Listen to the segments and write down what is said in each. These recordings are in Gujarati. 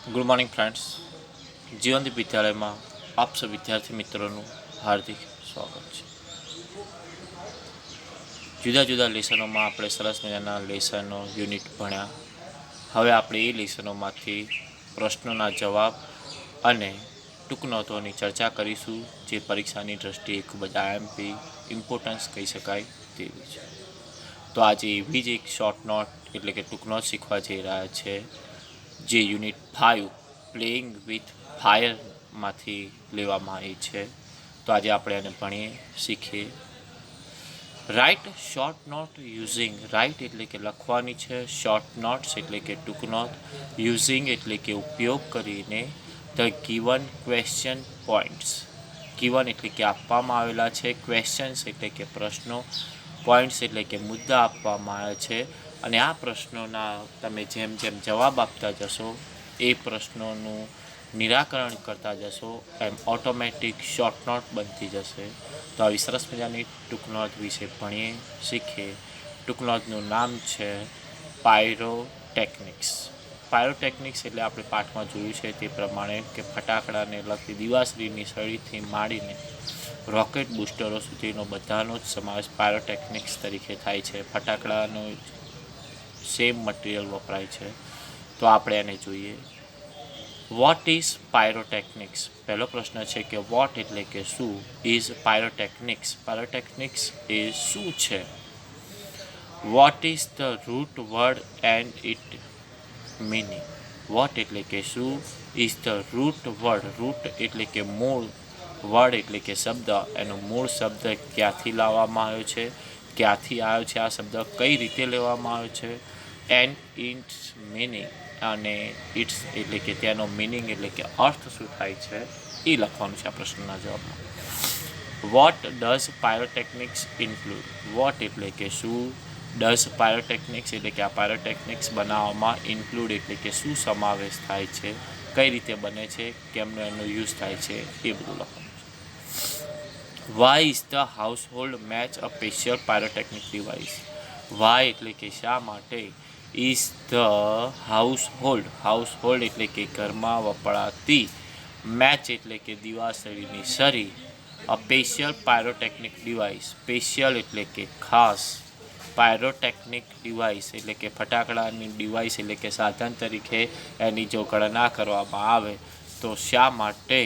Good morning friends. જીવનદીપ વિદ્યાલયમાં આપ સૌ વિદ્યાર્થી મિત્રોનું હાર્દિક સ્વાગત છે. જુદા જુદા લેસનોમાં આપણે સરસ મજાના લેસનો યુનિટ ભણ્યા. હવે આપણે એ લેસનોમાંથી પ્રશ્નોના જવાબ અને ટૂંક નોંધોની ચર્ચા કરીશું, જે પરીક્ષાની દ્રષ્ટિએ ખૂબ જ આઈએમપી ઇમ્પોર્ટન્સ કહી શકાય તેવી છે. તો આજે એવી જ એક શોર્ટ નોટ એટલે કે ટૂંક નોટ શીખવા જઈ રહ્યા છે, જે યુનિટ 5 પ્લેઇંગ વિથ ફાયરમાંથી લેવામાં આવી છે. તો આજે આપણે એને ભણીએ, શીખીએ. Right short note using. Right એટલે કે લખવાની છે, શોર્ટ નોટ્સ એટલે કે ટૂંક નોટ, યુઝિંગ એટલે કે ઉપયોગ કરીને the given question points. Given એટલે કે આપવામાં આવેલા છે, ક્વેશ્ચન્સ એટલે કે પ્રશ્નો, પોઈન્ટ્સ એટલે કે મુદ્દા આપવામાં આવે છે. અને આ પ્રશ્નોના તમે જેમ જેમ જવાબ આપતા જશો, એ પ્રશ્નોનું નિરાકરણ કરતા જશો, એમ ઓટોમેટિક શોર્ટ નોટ બનતી જશે. તો આવી સરસ મજાની ટૂંક નોટ વિશે ભણીએ, શીખીએ. ટૂંક નોટનું નામ છે પાયરોટેકનિક્સ. પાયરોટેકનિક્સ એટલે આપણે પાઠમાં જોયું છે તે પ્રમાણે કે ફટાકડાને લગતી દિવાસળીની સળીથી માંડીને રોકેટ બૂસ્ટરો સુધીનો બધાનો જ સમાવેશ પાયરોટેકનિક્સ તરીકે થાય છે. ફટાકડાનો સેમ મટીરિયલ વપરાય છે. તો આપણે એને જોઈએ. What is pyrotechnics? પહેલો પ્રશ્ન છે કે વોટ એટલે કે શું, ઇઝ પાયરોટેકનિક્સ, પાયરોટેકનિક્સ એ શું છે. What is the root word and it meaning? What એટલે કે શું, is the root word, root એટલે કે મૂળ, વર્ડ એટલે કે શબ્દ, એનો મૂળ શબ્દ ક્યાંથી લાવવામાં આવ્યો છે, ક્યાંથી આવ્યો છે આ શબ્દ, કઈ રીતે લેવામાં આવ્યો છે. એન્ડ ઇટ્સ મીનિંગ, અને ઇટ્સ એટલે કે તેનો મિનિંગ એટલે કે અર્થ શું થાય છે એ લખવાનું છે આ પ્રશ્નના જવાબમાં. What does pyrotechnics include? What એટલે કે શું, ડઝ પાયરોટેકનિક્સ એટલે કે આ પાયરોટેકનિક્સ બનાવવામાં, ઇન્ક્લુડ એટલે કે શું સમાવેશ થાય છે, કઈ રીતે બને છે, કેમનો એનો યુઝ થાય છે, એ બધું લખવાનું છે. Why is the household match a special pyrotechnic device? Why એટલે કે શા માટે, ઇઝ ધ હાઉસહોલ્ડ, હાઉસહોલ્ડ એટલે કે ઘરમાં વપરાતી, મેચ એટલે કે દિવાસળીની સળી, અ સ્પેશિયલ પાયરોટેકનિક ડિવાઇસ, સ્પેશિયલ એટલે કે ખાસ, પાયરોટેકનિક ડિવાઇસ એટલે કે ફટાકડાની ડિવાઇસ એટલે કે સાધન તરીકે એની જો ગણના કરવામાં આવે તો શા માટે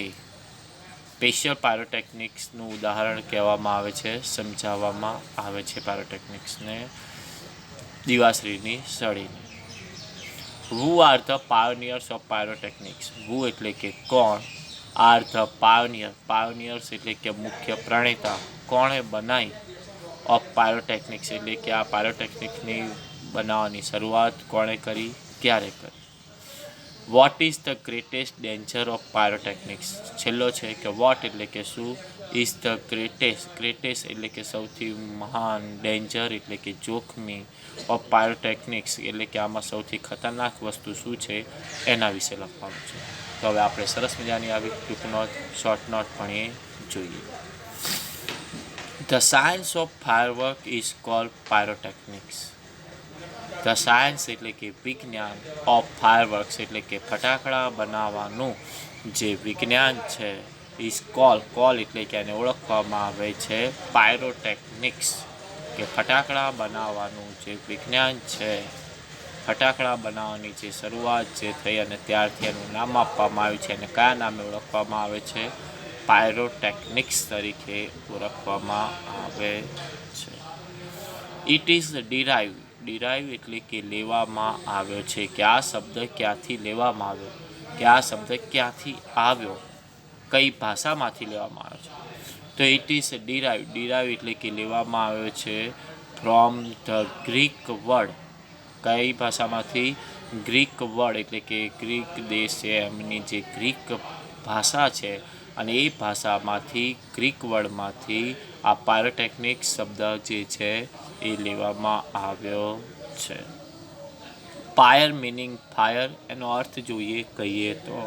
સ્પેશિયલ પાયરોટેકનિક્સનું ઉદાહરણ કહેવામાં આવે છે, સમજાવવામાં આવે છે પાયરોટેકનિક્સને, દિવાસળીની સળીને. Who are the pioneers of pyrotechnics? Who એટલે કે કોણ, આર ધ પાયોનિયર, પાયોનિયર્સ એટલે કે મુખ્ય પ્રણેતા, કોણે બનાવી, ઓફ પાયરોટેકનિક્સ એટલે કે આ પાયરોટેકનિક્સની બનાવવાની શરૂઆત કોણે કરી, ક્યારે કરી. Vote is the greatest danger of pyrotechnics? છેલ્લો છે કે વોટ એટલે કે શું, ઇઝ ધ ગ્રેટેસ્ટ, ગ્રેટેસ્ટ એટલે કે સૌથી મહાન, ડેન્જર એટલે કે જોખમી, ઓફ પાયરોટેકનિક્સ એટલે કે આમાં સૌથી ખતરનાક વસ્તુ શું છે એના વિશે લખવાનું છે. તો હવે આપણે સરસ મજાની આવી ટૂંક નોટ, શોર્ટ નોટ ભણીએ, જોઈએ. The science of firework is called pyrotechnics. The science એટલે કે વિજ્ઞાન, ઓફ ફાયરવર્ક્સ એટલે કે ફટાકડા બનાવવાનું જે વિજ્ઞાન છે, ઇઝ કોલ, કોલ એટલે કે એને ઓળખવામાં આવે છે પાયરોટેકનિક્સ, કે ફટાકડા બનાવવાનું જે વિજ્ઞાન છે, ફટાકડા બનાવવાની જે શરૂઆત જે થઈ અને ત્યારથી એનું નામ આપવામાં આવ્યું છે, અને કયા નામે ઓળખવામાં આવે છે, પાયરોટેકનિક્સ તરીકે ઓળખવામાં આવે છે. ઇટ ઇઝ ડિરાઇવ, ડિરાઇવ એટલે કે લેવામાં આવ્યો છે, કે આ શબ્દ ક્યાંથી લેવામાં આવ્યો, કે આ શબ્દ ક્યાંથી આવ્યો, કઈ ભાષામાંથી લેવામાં આવ્યો છે. તો ઇટ ઇઝ ડિરાઇવ, ડિરાઇવ એટલે કે લેવામાં આવ્યો છે ફ્રોમ ધ ગ્રીક વર્ડ, કઈ ભાષામાંથી, ગ્રીક વર્ડ એટલે કે ગ્રીક દેશ છે એમની જે ગ્રીક ભાષા છે, અને એ ભાષામાંથી, ગ્રીક વર્ડમાંથી આ પાયરોટેકનિક શબ્દ જે છે એ લેવામાં આવ્યો છે. પાયર મિનિંગ ફાયર, એનો અર્થ જોઈએ, કહીએ તો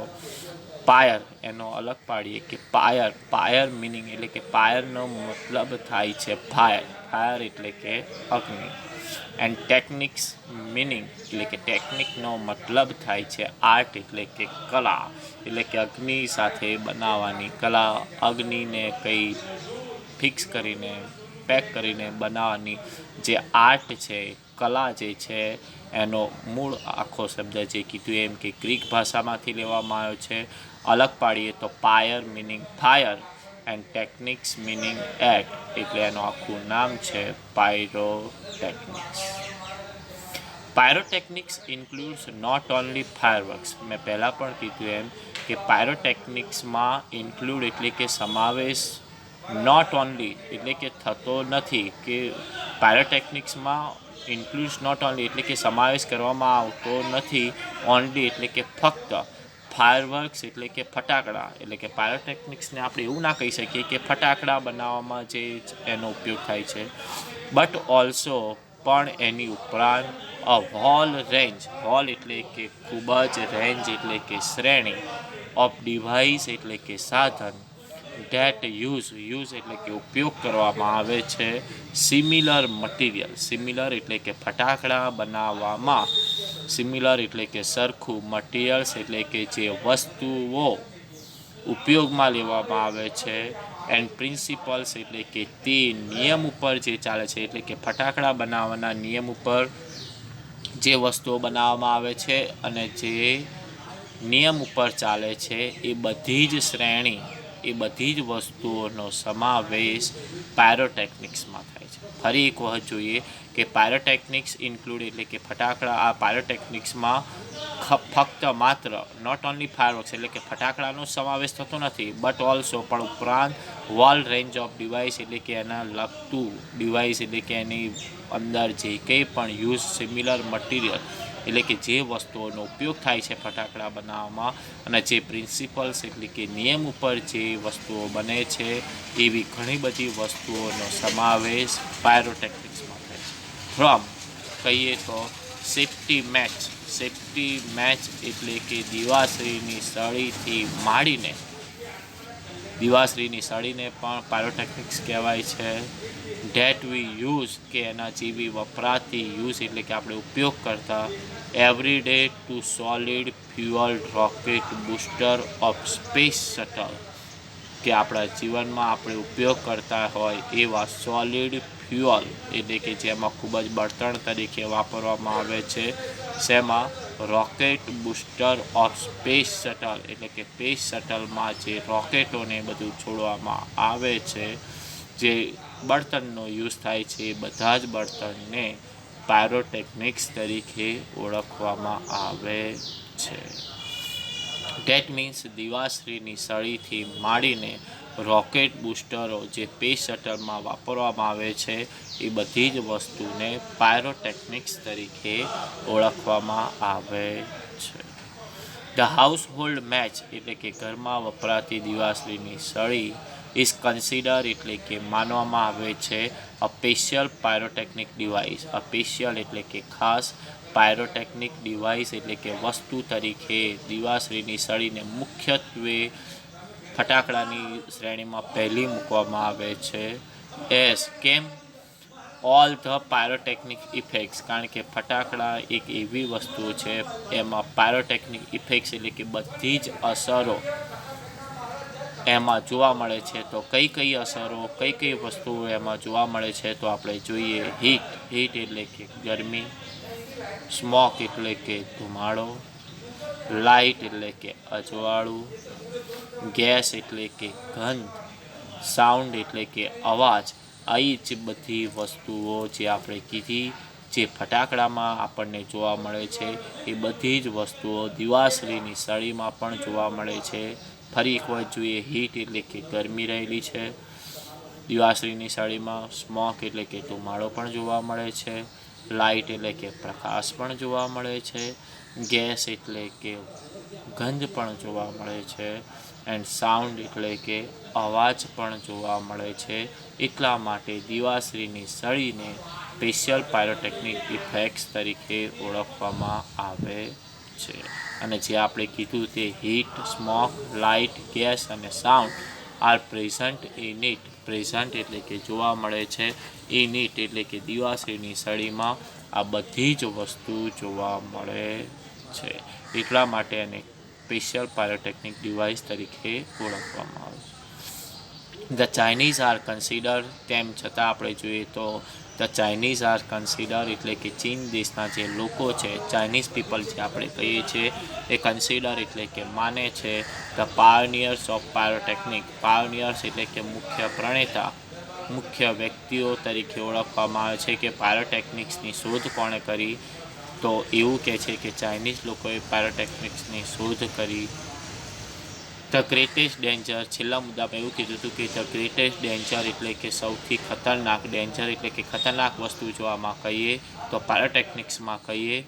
પાયર એનો અલગ પાડીએ કે પાયર, પાયર મિનિંગ એટલે કે પાયરનો મતલબ થાય છે ફાયર, ફાયર એટલે કે અગ્નિ. એન્ડ ટેકનિક્સ મિનિંગ એટલે કે ટેકનિકનો મતલબ થાય છે આર્ટ એટલે કે કલા, એટલે કે અગ્નિ સાથે બનાવવાની કલા. અગ્નિને કંઈ ફિક્સ કરીને પેક કરીને બનાવવાની જે આર્ટ છે, કલા જે છે, એનો મૂળ આખો શબ્દ જે કીધું એમ કે ગ્રીક ભાષામાંથી લેવામાં આવ્યો છે. અલગ પાડીએ તો pyr meaning fire and technics meaning act, એટલે એનું આખું નામ છે pyrotechnics. Pyrotechnics includes not only fireworks. મેં પહેલાં પણ કીધું એમ કે પાયરોટેકનિક્સમાં ઇન્ક્લુડ એટલે કે સમાવેશ, નોટ ઓનલી એટલે કે થતો નથી, કે પાયરોટેકનિક્સમાં ઇન્ક્લુડ્સ નોટ ઓનલી એટલે કે સમાવેશ કરવામાં આવતો નથી, ઓનલી એટલે કે ફક્ત, ફાયરવર્ક્સ એટલે કે ફટાકડા, એટલે કે પાયરોટેકનિક્સને આપણે એવું ના કહી શકીએ કે ફટાકડા બનાવવામાં જે એનો ઉપયોગ થાય છે, બટ ઓલ્સો પણ એની ઉપરાંત અ હોલ રેન્જ, હોલ એટલે કે ખૂબ જ, રેન્જ એટલે કે શ્રેણી, ઓફ ડિવાઇસ એટલે કે સાધન, ડેટ યુઝ એટલે કે ઉપયોગ કરવામાં આવે છે, સિમિલર મટીરિયલ, સિમિલર એટલે કે ફટાકડા બનાવવામાં, સિમિલર એટલે કે સરખું, મટીરિયલ્સ એટલે કે જે વસ્તુઓ ઉપયોગમાં લેવામાં આવે છે, એન્ડ પ્રિન્સિપલ્સ એટલે કે તે નિયમ ઉપર જે ચાલે છે, એટલે કે ફટાકડા બનાવવાના નિયમ ઉપર જે વસ્તુઓ બનાવવામાં આવે છે અને જે નિયમ ઉપર ચાલે છે, એ બધી જ શ્રેણી, એ બધી જ વસ્તુઓનો સમાવેશ પાયરોટેકનિક્સમાં થાય છે. ફરી એક વખત જોઈએ કે પાયરોટેકનિક્સ ઇન્ક્લુડ એટલે કે ફટાકડા, આ પાયરોટેકનિક્સમાં ફક્ત માત્ર, નોટ ઓનલી ફાયરવર્ક્સ એટલે કે ફટાકડાનો સમાવેશ થતો નથી, બટ ઓલ્સો પણ ઉપરાંત, વોલ રેન્જ ઓફ ડિવાઇસ એટલે કે એના લગતું ડિવાઇસ એટલે કે એની અંદર જે કંઈ પણ યુઝ સિમિલર મટીરિયલ એટલે કે જે વસ્તુઓનો ઉપયોગ થાય છે ફટાકડા બનાવવામાં, અને જે પ્રિન્સિપલ્સ એટલે કે નિયમ ઉપર જે વસ્તુઓ બને છે, એવી ઘણી બધી વસ્તુઓનો સમાવેશ પાયરોટેકનિક્સમાં થાય છે. ફ્રોમ કહીએ તો સેફ્ટી મેચ, સેફ્ટી મેચ એટલે કે દિવાસળીની સળીથી માંડીને, દિવાસળીની સળીને પણ પાયરોટેકનિક્સ કહેવાય છે. ડેટ વી યુઝ કે એના જેવી વપરાતી, યુઝ એટલે કે આપણે ઉપયોગ કરતા, every day to solid fuel rocket booster of space shuttle, કે આપણા જીવનમાં આપણે ઉપયોગ કરતા હોય એવા સોલિડ ફ્યુઅલ એટલે કે જેમાં ખૂબ જ બળતણ તરીકે વાપરવામાં આવે છે, શેમાં, rocket booster of space shuttle એટલે કે સ્પેસ શટલમાં જે રોકેટોને બધું છોડવામાં આવે છે, જે બળતણનો યુઝ થાય છે, એ બધા જ બળતણને પાયરોટેકનિક્સ તરીકે ઓળખવામાં આવે છે. ડેટ મીન્સ દિવાસળીની સળીથી માંડીને રોકેટ બૂસ્ટરો જે સ્પેસ શટલમાં વાપરવામાં આવે છે, એ બધી જ વસ્તુને પાયરોટેકનિક્સ તરીકે ઓળખવામાં આવે છે. ધ હાઉસહોલ્ડ મેચ એટલે કે ઘરમાં વપરાતી દિવાસળીની સળી ઇઝ કન્સિડર એટલે કે માનવામાં આવે છે અ સ્પેશિયલ પાયરોટેકનિક ડિવાઇસ, અ સ્પેશિયલ એટલે કે ખાસ, પાયરોટેકનિક ડિવાઇસ એટલે કે વસ્તુ તરીકે દિવાસળીની સળીને મુખ્યત્વે ફટાકડાની શ્રેણીમાં પહેલી મૂકવામાં આવે છે. એસ કેમ, ઓલ ધ પાયરોટેકનિક ઇફેક્ટ્સ, કારણ કે ફટાકડા એક એવી વસ્તુ છે, એમાં પાયરોટેકનિક ઇફેક્ટ્સ એટલે કે બધી જ અસરો એમાં જોવા મળે છે. તો કઈ કઈ અસરો, કઈ કઈ વસ્તુઓ એમાં જોવા મળે છે, તો આપણે જોઈએ. હીટ, હીટ એટલે કે ગરમી, સ્મોક એટલે કે ધુમાડો, લાઇટ એટલે કે અજવાળું, ગેસ એટલે કે ગંધ, સાઉન્ડ એટલે કે અવાજ. આવી જ બધી વસ્તુઓ જે આપણે કીધી, જે ફટાકડામાં આપણને જોવા મળે છે, એ બધી જ વસ્તુઓ દિવાસળીની સળીમાં પણ જોવા મળે છે. ફરી એક વાર જોઈએ. હીટ એટલે કે ગરમી રહેલી છે દિવાસળીની સળીમાં, સ્મોક એટલે કે ધુમાડો પણ જોવા મળે છે, લાઇટ એટલે કે પ્રકાશ પણ જોવા મળે છે, ગેસ એટલે કે ગંધ પણ જોવા મળે છે, એન્ડ સાઉન્ડ એટલે કે અવાજ પણ જોવા મળે છે. એટલા માટે દિવાસળીની સળીને સ્પેશિયલ પાયરોટેકનિક ઇફેક્ટ્સ તરીકે ઓળખવામાં આવે છે. અને જે આપણે કીધું તે હીટ, સ્મોક, લાઇટ, ગેસ અને sound are present in it, present એટલે કે જોવા મળે છે, ઇન ઇટ એટલે કે દિવાસળીની સળીમાં આ બધી જ વસ્તુ જોવા મળે છે. એટલા માટે એને સ્પેશિયલ પાયરોટેકનિક ડિવાઇસ તરીકે ઓળખવામાં આવે છે. ધ ચાઇનીઝ આર કન્સિડર, તેમ છતાં આપણે જોઈએ તો ધ ચાઇનીઝ આર કન્સિડર એટલે કે ચીન દેશના જે લોકો છે, ચાઇનીઝ પીપલ જે આપણે કહીએ છીએ, એ કન્સિડર એટલે કે માને છે the pioneers of pyrotechnic. Pioneers એટલે કે મુખ્ય પ્રણેતા, મુખ્ય વ્યક્તિઓ તરીકે ઓળખવામાં આવે છે કે પાયરોટેકનિક્સની શોધ કોણે કરી. તો એવું કહે છે કે ચાઇનીઝ લોકોએ પાયરોટેકનિક્સની શોધ કરી. ધ ગ્રેટેસ્ટ ડેન્જર, છેલ્લા મુદ્દામાં એવું કીધું હતું કે ધ ગ્રેટેસ્ટ ડેન્જર એટલે કે સૌથી ખતરનાક, ડેન્જર એટલે કે ખતરનાક વસ્તુ જો આમાં કહીએ તો પાયરોટેકનિક્સમાં કહીએ,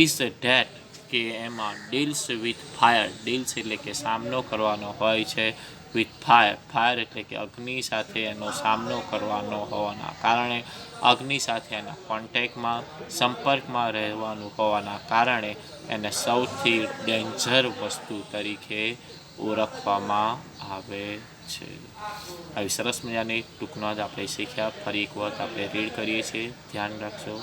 ઇઝ ધેટ કે એમાં ડીલ્સ વિથ ફાયર. ડીલ્સ એટલે કે સામનો કરવાનો હોય છે વિથ ફાયર. ફાયર એટલે કે અગ્નિ સાથે એનો સામનો કરવાનો હોવાના કારણે, અગ્નિ સાથે એના કોન્ટેક્ટમાં, સંપર્કમાં રહેવાનું હોવાના કારણે એને સૌથી ડેન્જર વસ્તુ તરીકે ઓળખવામાં આવે છે. આવી સરસ મજાની ટૂંક નોંધ આપણે શીખ્યા. ફરી એક વખત આપણે રીડ કરીએ છીએ, ધ્યાન રાખજો.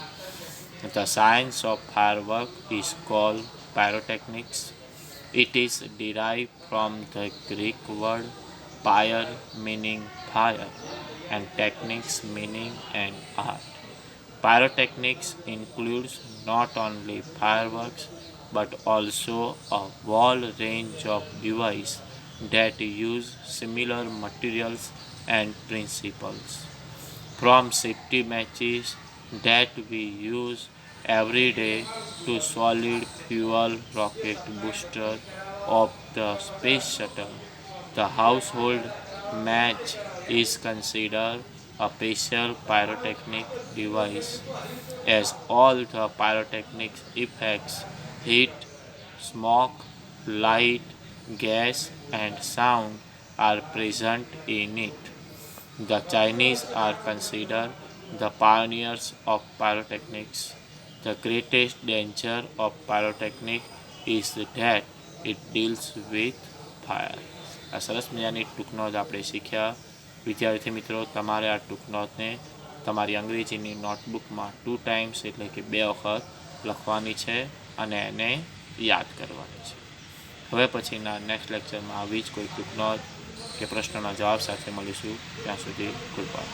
The science of firework is called pyrotechnics. It is derived from the Greek word pyre meaning fire and techniques meaning an art. Pyrotechnics includes not only fireworks but also a whole range of devices that use similar materials and principles. From safety matches that we use every day to solid fuel rocket booster of the space shuttle, the household match is considered a special pyrotechnic device, as all the pyrotechnic effects, heat, smoke, light, gas and sound are present in it. The Chinese are considered the pioneers of pyrotechnics. The greatest danger of pyrotechnics is that it deals with fire. આ સરસ મજાની ટૂંક નોંધ આપણે શીખ્યા. વિદ્યાર્થી મિત્રો, તમારે આ ટૂંક નોંધને તમારી અંગ્રેજીની નોટબુકમાં 2 times એટલે કે 2 વખત લખવાની છે અને એને યાદ કરવાની છે. હવે પછીના નેક્સ્ટ લેક્ચરમાં આવી જ કોઈ ટૂંક નોંધ કે પ્રશ્નના જવાબ સાથે મળીશું. ત્યાં સુધી ગુડ બાય.